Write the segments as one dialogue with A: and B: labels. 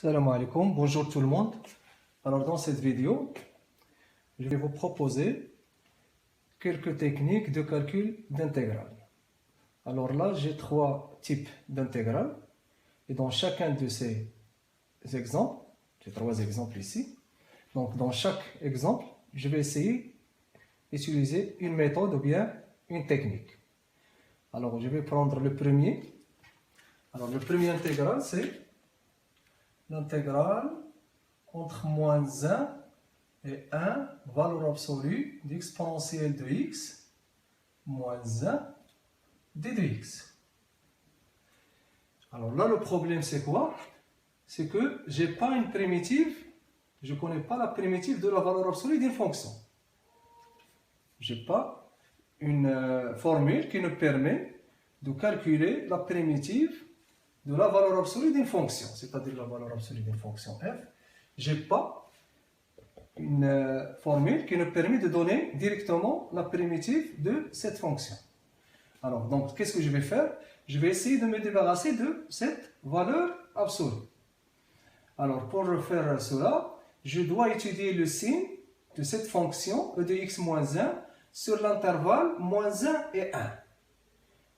A: Salam alaikum, bonjour tout le monde. Alors dans cette vidéo, je vais vous proposer quelques techniques de calcul d'intégrale. Alors là, j'ai trois types d'intégrales et dans chacun de ces exemples, j'ai trois exemples ici, donc dans chaque exemple, je vais essayer d'utiliser une méthode ou bien une technique. Alors je vais prendre le premier. Alors le premier intégral, c'est l'intégrale entre moins 1 et 1, valeur absolue d'exponentielle de x moins 1 d de x. Alors là, le problème, c'est quoi? C'est que je n'ai pas une primitive, je ne connais pas la primitive de la valeur absolue d'une fonction. Je n'ai pas une formule qui nous permet de calculer la primitive de la valeur absolue d'une fonction, c'est-à-dire la valeur absolue d'une fonction f. Je n'ai pas une formule qui nous permet de donner directement la primitive de cette fonction. Alors, donc, qu'est-ce que je vais faire? Je vais essayer de me débarrasser de cette valeur absolue. Alors, pour faire cela, je dois étudier le signe de cette fonction e de x moins 1 sur l'intervalle moins 1 et 1.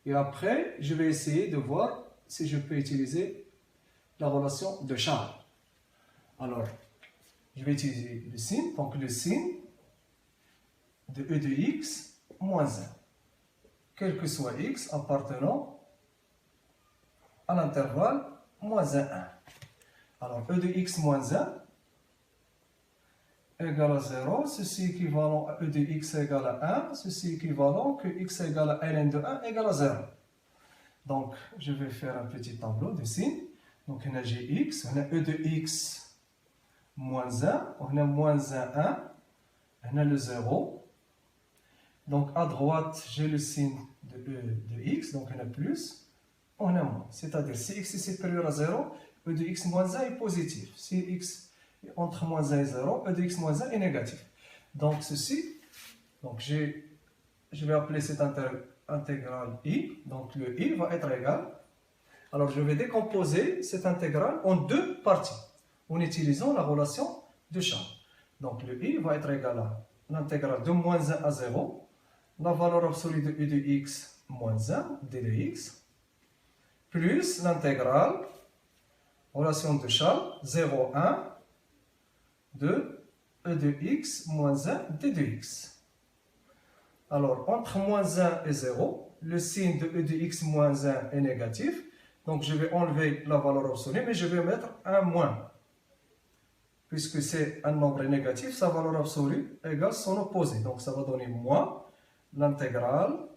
A: Et après, je vais essayer de voir si je peux utiliser la relation de Charles. Alors, je vais utiliser le signe, donc le signe de e de x moins 1, quel que soit x appartenant à l'intervalle moins 1, 1. Alors, e de x moins 1 égale à 0, ceci équivalent à e de x égale à 1, ceci équivalent que x égale à ln de 1 égale à 0. Donc, je vais faire un petit tableau de signes. Donc, on a gx, on a e de x moins 1, on a moins 1, 1, on a le 0. Donc, à droite, j'ai le signe de e de x, donc on a plus, on a moins. C'est-à-dire, si x est supérieur à 0, e de x moins 1 est positif. Si x est entre moins 1 et 0, e de x moins 1 est négatif. Donc, ceci, donc je vais appeler cette intégrale i, donc le i va être égal. Alors je vais décomposer cette intégrale en deux parties en utilisant la relation de Charles. Donc le i va être égal à l'intégrale de moins 1 à 0, la valeur absolue de e de x moins 1, d de x, plus l'intégrale, relation de Charles, 0, 1, de e de x moins 1, d de x. Alors, entre moins 1 et 0, le signe de e de x moins 1 est négatif. Donc, je vais enlever la valeur absolue, mais je vais mettre un moins. Puisque c'est un nombre négatif, sa valeur absolue égale son opposé. Donc, ça va donner moins l'intégrale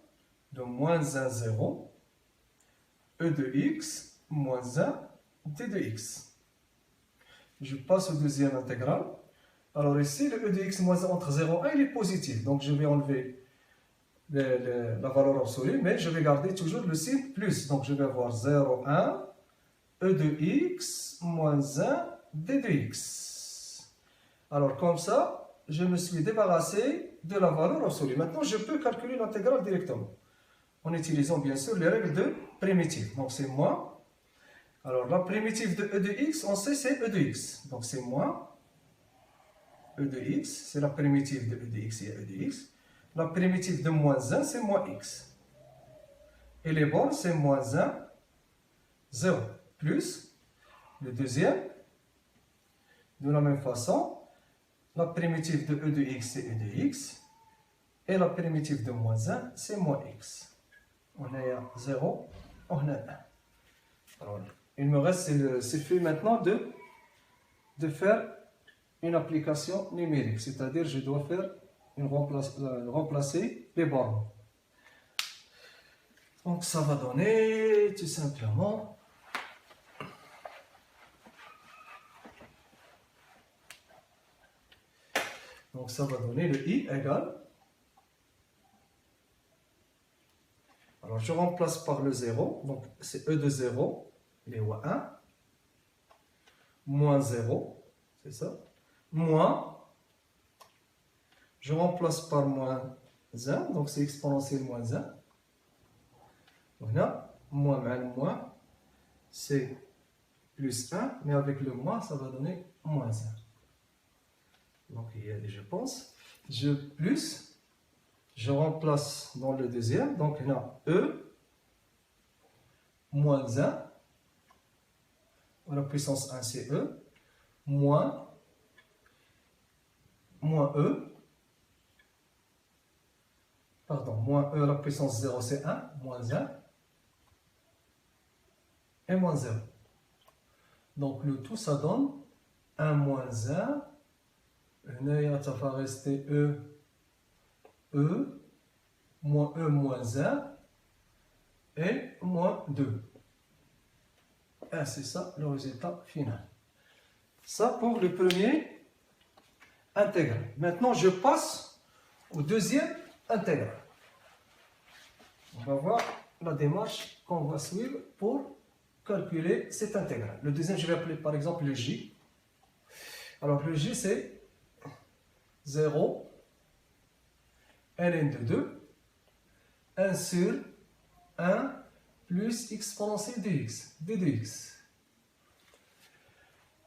A: de moins 1, 0, e de x moins 1, d de x. Je passe au deuxième intégrale. Alors ici, le e de x moins 1 entre 0 et 1, il est positif. Donc, je vais enlever la valeur absolue, mais je vais garder toujours le signe plus. Donc je vais avoir 0, 1, e de x moins 1, d de x. Alors comme ça, je me suis débarrassé de la valeur absolue. Maintenant, je peux calculer l'intégrale directement, en utilisant bien sûr les règles de primitive. Donc c'est moins. Alors la primitive de e de x, on sait c'est e de x. Donc c'est moins e de x, c'est la primitive de e de x et e de x. La primitive de moins 1, c'est moins x. Et les bornes, c'est moins 1, 0. Plus le deuxième. De la même façon, la primitive de e de x, c'est e de x. Et la primitive de moins 1, c'est moins x. On est à 0, on a 1. Alors, il me reste, c'est fait maintenant de faire une application numérique. C'est-à-dire, je dois faire remplacer les bornes. Donc ça va donner tout simplement le i égale. Alors je remplace par le 0, donc c'est e de 0, il est à 1, moins 0, c'est ça, moins. Je remplace par moins 1, donc c'est exponentielle moins 1. On a moins, c'est plus 1, mais avec le moins, ça va donner moins 1. Donc, je pense, je remplace dans le deuxième, donc on a E moins 1, la puissance 1 c'est E, moins E, pardon, moins E, la puissance 0 c'est 1, moins 1, et moins 0. Donc le tout ça donne 1 moins 1, ça va rester E, moins E moins 1, et moins 2. Et c'est ça le résultat final. Ça pour le premier intégral. Maintenant je passe au deuxième intégral. On va voir la démarche qu'on va suivre pour calculer cette intégrale. Le deuxième, je vais appeler par exemple le J. Alors le J c'est 0 ln de 2 1 sur 1 plus exponentielle de x, de 2x.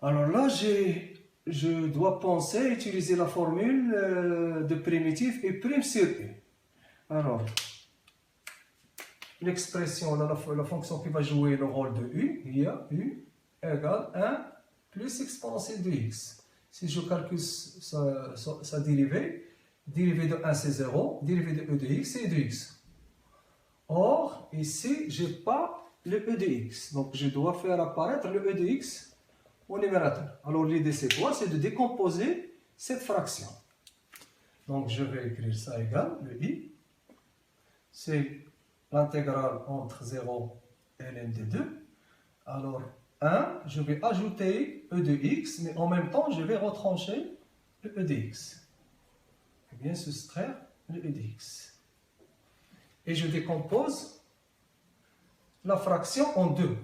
A: Alors là, je dois penser utiliser la formule de primitive et prime sur u. Alors, l'expression, la fonction qui va jouer le rôle de u, il y a u égale 1 plus exponentielle de x. Si je calcule sa dérivée, dérivée de 1 c'est 0, dérivée de e de x c'est e de x. Or, ici, je n'ai pas le e de x. Donc, je dois faire apparaître le e de x au numérateur. Alors, l'idée, c'est quoi? C'est de décomposer cette fraction. Donc, je vais écrire ça égal, le i. C'est l'intégrale entre 0 et ln de 2. Alors, 1, je vais ajouter e de x, mais en même temps, je vais retrancher le e de x. Et bien, soustraire le e de x. Et je décompose la fraction en deux.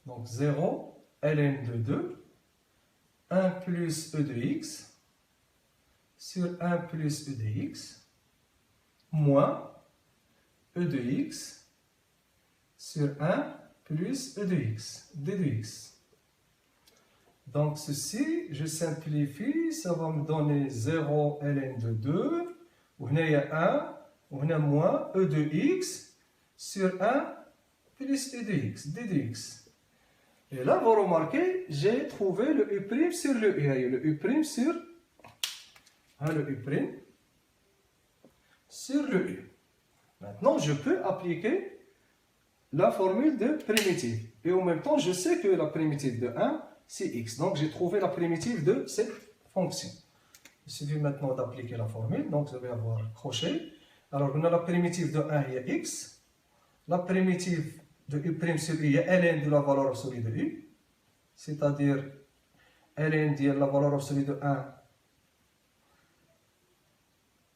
A: Donc 0, ln de 2, 1 plus e de x, sur 1 plus e de x, moins e de x, sur 1 plus e de x, d de x. Donc ceci, je simplifie, ça va me donner 0 ln de 2, où il y a 1, on a moins e de x sur 1 plus e de x, d de x. Et là, vous remarquez, j'ai trouvé le u' sur le u. Le u' sur le u' sur le u. Maintenant, je peux appliquer la formule de primitive. Et en même temps, je sais que la primitive de 1, c'est x. Donc, j'ai trouvé la primitive de cette fonction. Il suffit maintenant d'appliquer la formule. Donc, je vais avoir crochet. Alors, on a la primitive de 1, il y a x. La primitive de u' sur u, il y a ln de la valeur absolue de u. C'est-à-dire, ln de la valeur absolue de 1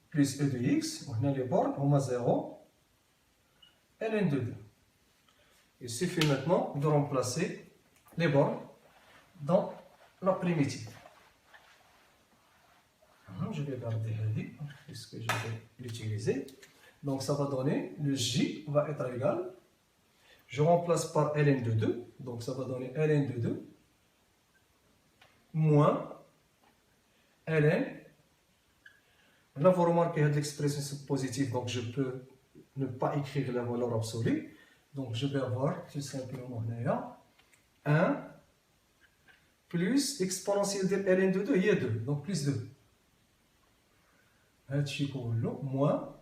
A: plus e de x. On a les bornes, on a 0. ln de 2. Il suffit maintenant de remplacer les bornes dans la primitive. Je vais garder Hadi, puisque je vais l'utiliser. Donc ça va donner, le J va être égal. Je remplace par ln de 2, donc ça va donner ln de 2, moins ln. Là, vous remarquez que l'expression positive, donc je peux ne pas écrire la valeur absolue. Donc je vais avoir tout simplement 1 plus exponentielle de ln de 2, il y a 2, donc plus 2. Moins,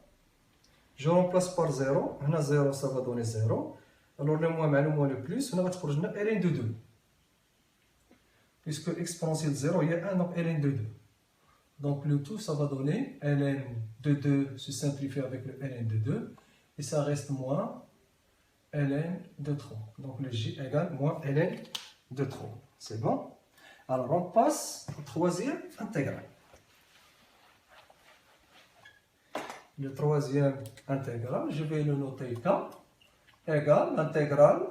A: je remplace par 0, on a 0, ça va donner 0. Alors le moins, le plus, on va trouver ln de 2. Puisque exponentielle de 0, il y a 1, donc ln de 2. Donc le tout, ça va donner ln de 2 se simplifie avec le ln de 2. Et ça reste moins ln de 3. Donc le j égale moins ln de 3. C'est bon? Alors on passe au troisième intégral. Le troisième intégral, je vais le noter K, égale l'intégrale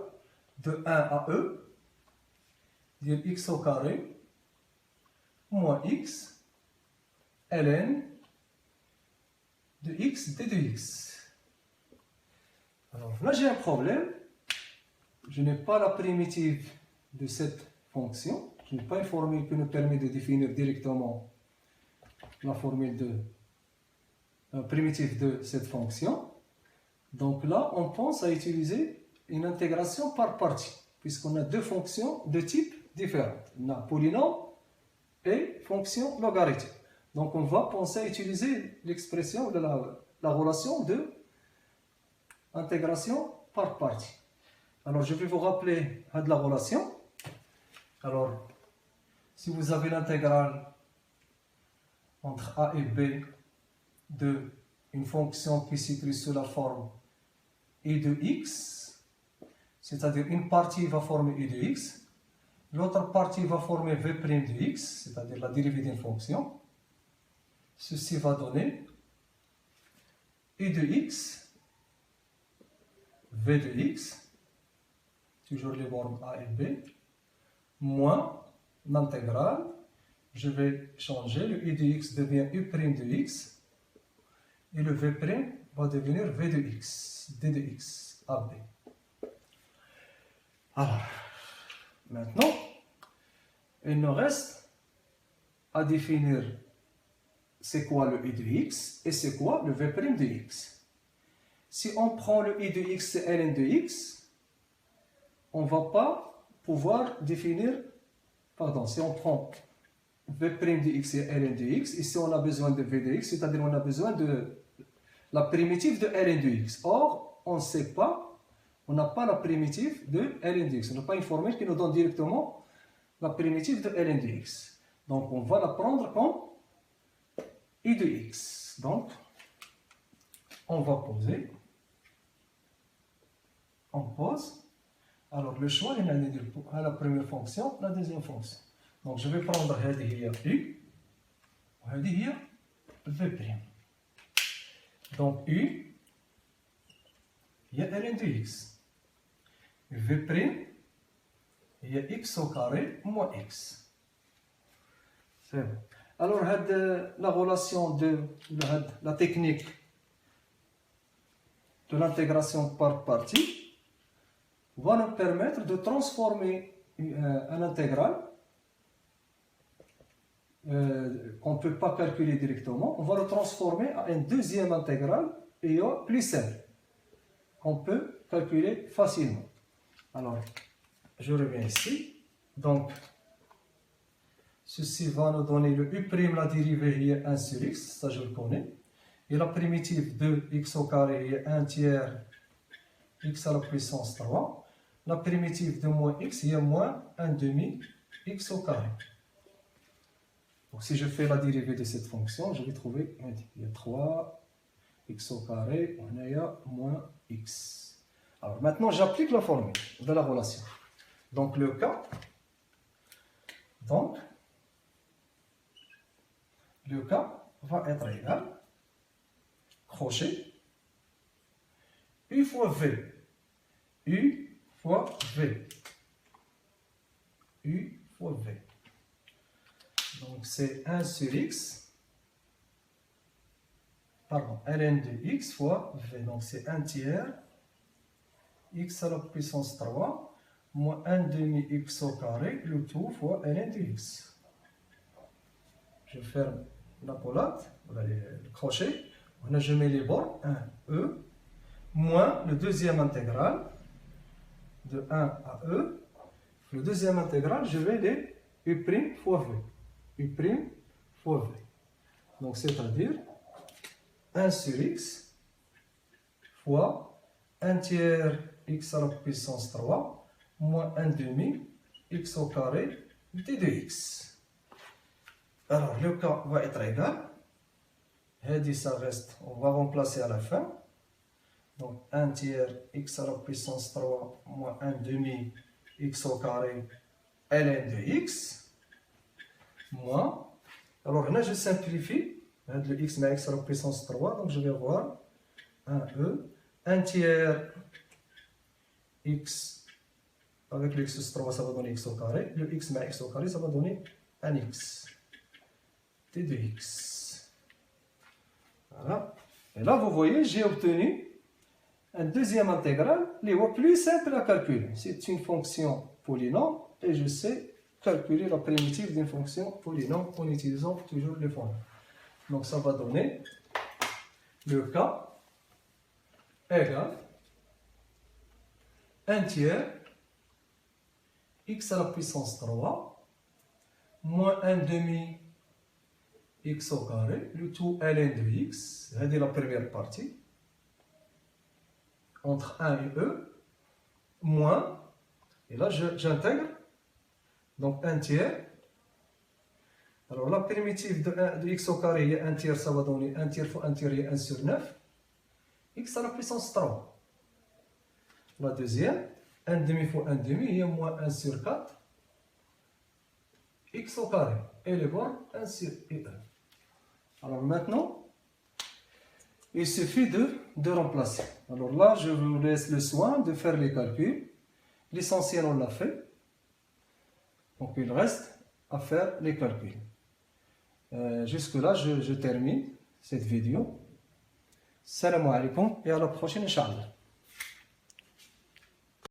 A: de 1 à e, de x au carré, moins x, ln de x d de x. Alors là j'ai un problème, je n'ai pas la primitive de cette fonction. Je n'ai pas une formule qui nous permet de définir directement la formule de primitive de cette fonction. Donc là, on pense à utiliser une intégration par partie, puisqu'on a deux fonctions de type différents. On a polynôme et fonction logarithmique. Donc on va penser à utiliser l'expression de la relation de intégration par partie. Alors je vais vous rappeler de la relation. Alors, si vous avez l'intégrale entre a et b de une fonction qui s'écrit sous la forme e de x, c'est-à-dire une partie va former e de x, l'autre partie va former v' de x, c'est-à-dire la dérivée d'une fonction. Ceci va donner e de x, v de x, toujours les bornes a et b, moins l'intégrale, je vais changer, le e de x devient u' de x, et le v' va devenir v de x, d de x, ab. Alors, maintenant, il nous reste à définir c'est quoi le e de x et c'est quoi le v' de x. Si on prend le e de x, c'est ln de x, on ne va pas pouvoir définir, pardon, si on prend v' de x et ln de x, ici on a besoin de v de x, c'est-à-dire on a besoin de la primitive de ln de x. Or, on ne sait pas, on n'a pas la primitive de ln de x. On n'a pas une formule qui nous donne directement la primitive de ln de x. Donc, on va la prendre comme e de x. Donc, on va poser. On pose. Alors, le choix est à la première fonction, la deuxième fonction. Donc, je vais prendre هذه هي u, وهذه هي v'. Donc, u, il y a ln de x. v', il y a x au carré moins x. C'est bon. Alors, la relation de la technique de l'intégration par partie va nous permettre de transformer un intégral qu'on ne peut pas calculer directement. On va le transformer à un deuxième intégral plus simple qu'on peut calculer facilement. Alors, je reviens ici. Donc, ceci va nous donner le u', la dérivée est 1 sur x, ça je le connais. Et la primitive de x au carré est 1 tiers x à la puissance 3. La primitive de moins x est moins 1 demi x au carré. Donc si je fais la dérivée de cette fonction, je vais trouver, il y a 3 x au carré, on a moins x. Alors maintenant j'applique la formule de la relation. Donc le cas, va être égal, crochet, u fois v, u fois v, u fois v. Donc c'est 1 sur x, pardon, ln de x fois v. Donc c'est 1 tiers x à la puissance 3 moins 1 demi x au carré, le tout fois ln de x. Je ferme la collate, le crochet. Là, je mets les bords 1, e, moins le deuxième intégral de 1 à e. Le deuxième intégral, je vais les u' fois v. U' fois v. Donc, c'est-à-dire 1 sur x fois 1 tiers x à la puissance 3 moins 1 demi x au carré d de x. Alors, le cas va être égal. Ça reste, on va remplacer à la fin. Donc, 1 tiers x à la puissance 3 moins 1 demi x au carré ln de x moins. Alors là, je simplifie. Le x mais x à la puissance 3. Donc, je vais avoir 1e. 1 tiers x avec le x 3, ça va donner x au carré. Le x mais x au carré, ça va donner 1x. T de x. Voilà. Et là, vous voyez, j'ai obtenu un deuxième intégral, qui est plus simple à calculer. C'est une fonction polynôme et je sais calculer la primitive d'une fonction polynôme en utilisant toujours les formules. Donc ça va donner le k égale 1 tiers x à la puissance 3 moins 1 demi x au carré, le tout ln de x, c'est la première partie, entre 1 et e, moins, et là j'intègre, donc 1 tiers. Alors la primitive de x au carré, il y a 1 tiers, ça va donner 1 tiers fois 1 tiers, il y a 1 sur 9, x à la puissance 3. La deuxième, 1 demi fois 1 demi, il y a moins 1 sur 4, x au carré, et les bornes 1 sur e. Alors maintenant, il suffit de remplacer. Alors là, je vous laisse le soin de faire les calculs. L'essentiel, on l'a fait. Donc il reste à faire les calculs. Jusque-là, je termine cette vidéo. Salam alaikum et à la prochaine, Inch'Allah.